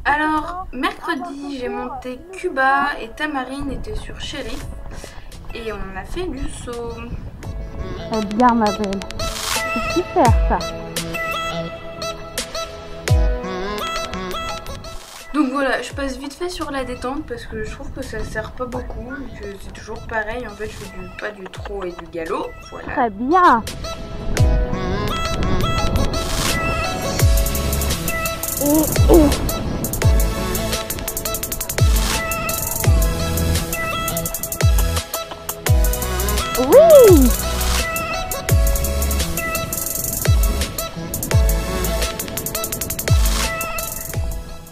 Alors, mercredi, j'ai monté Cuba et Tamarine était sur Shérif et on a fait du saut. Très bien, ma belle. C'est super, ça. Donc voilà, je passe vite fait sur la détente parce que je trouve que ça sert pas beaucoup, que c'est toujours pareil. En fait, je fais pas du trot et du galop. Voilà. Très bien. Oui.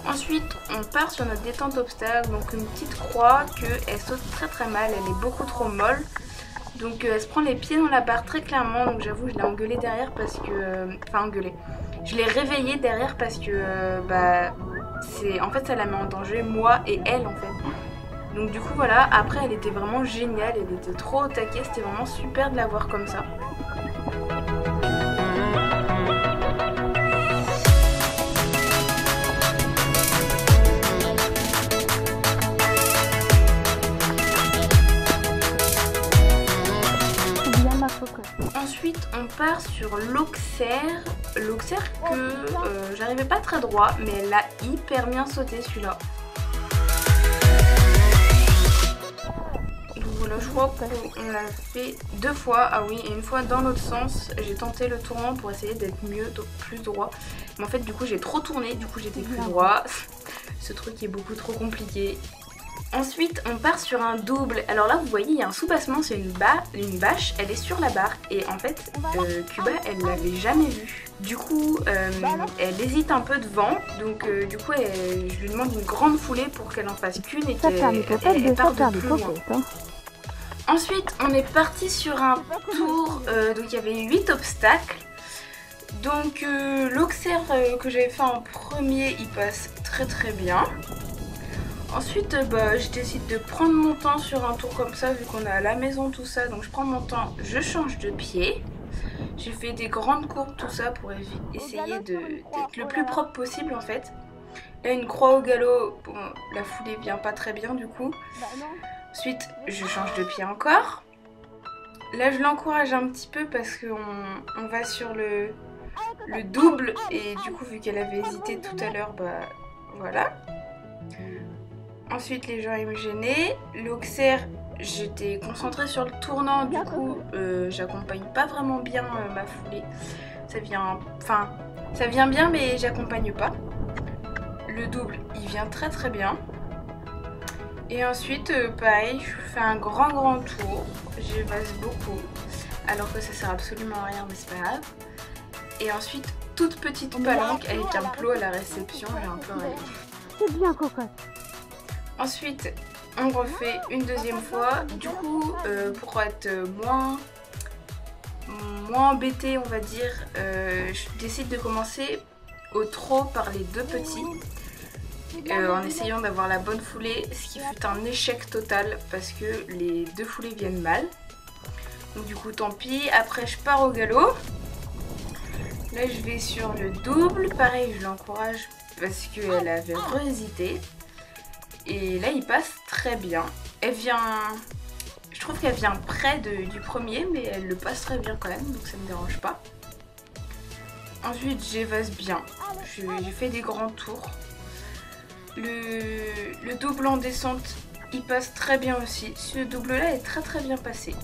Ensuite, on part sur notre détente obstacle, donc une petite croix qu'elle saute très mal, elle est beaucoup trop molle. Donc elle se prend les pieds dans la barre très clairement, donc j'avoue je l'ai engueulée derrière parce que... Enfin engueulée. Je l'ai réveillée derrière parce que en fait ça la met en danger, moi et elle en fait. Donc du coup voilà, après elle était vraiment géniale, elle était trop au taquet, c'était vraiment super de la voir comme ça. Ensuite on part sur l'Auxerre. L'Auxerre que j'arrivais pas très droit mais elle a hyper bien sauté celui-là. Donc voilà, je crois qu'on l'a fait 2 fois. Ah oui, et une fois dans l'autre sens. J'ai tenté le tournant pour essayer d'être mieux, plus droit. Mais en fait du coup j'ai trop tourné, du coup j'étais plus droit. Ce truc est beaucoup trop compliqué. Ensuite, on part sur un double. Alors là, vous voyez, il y a un soubassement, c'est une bâche, elle est sur la barre. Et en fait, Cuba, elle l'avait jamais vue. Du coup, elle hésite un peu devant. Donc, du coup, je lui demande une grande foulée pour qu'elle en fasse qu'une et qu'elle parte de plus loin. Ensuite, on est parti sur un tour. Donc, il y avait 8 obstacles. Donc, l'Auxerre que j'avais fait en premier, il passe très bien. Ensuite, je décide de prendre mon temps sur un tour comme ça, vu qu'on est à la maison, tout ça. Donc je prends mon temps, je change de pied. J'ai fait des grandes courbes, tout ça, pour essayer d'être le plus propre possible, en fait. Là, une croix au galop, bon, la foulée vient pas très bien, du coup. Ensuite, je change de pied encore. Là, je l'encourage un petit peu parce qu'on va sur le double. Et du coup, vu qu'elle avait hésité tout à l'heure, voilà. Ensuite, les gens ils me gênaient. L'Auxerre, j'étais concentrée sur le tournant, du coup, j'accompagne pas vraiment bien ma foulée. Ça vient bien, mais j'accompagne pas. Le double, il vient très bien. Et ensuite, pareil, je fais un grand tour. J'évase beaucoup, alors que ça sert absolument à rien, mais c'est pas grave. Et ensuite, toute petite palanque avec un plot à la réception, j'ai un peu rêvé. C'est bien, cocotte. Ensuite, on refait une deuxième fois. Du coup, pour être moins embêtée, on va dire, je décide de commencer au trot par les 2 petits. En essayant d'avoir la bonne foulée, ce qui fut un échec total parce que les 2 foulées viennent mal. Donc du coup, tant pis. Après, je pars au galop. Là, je vais sur le double. Pareil, je l'encourage parce qu'elle avait re-hésité. Et là, il passe très bien. Elle vient... Je trouve qu'elle vient près du premier, mais elle le passe très bien quand même, donc ça me dérange pas. Ensuite, j'évase bien. J'ai fait des grands tours. Le double en descente, il passe très bien aussi. Ce double-là est très bien passé.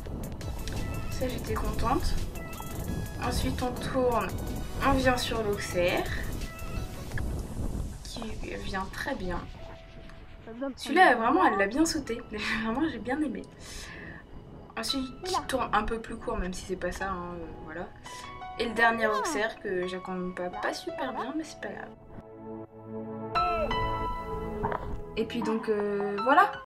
Ça, j'étais contente. Ensuite, on tourne. On vient sur l'Auxerre, qui vient très bien. Celui-là, vraiment, elle l'a bien sauté. Vraiment, j'ai bien aimé. Ensuite, il tourne un peu plus court, même si c'est pas ça, hein, voilà. Et le dernier Auxerre, que j'accompagne pas super bien, mais c'est pas grave. Et puis donc, voilà.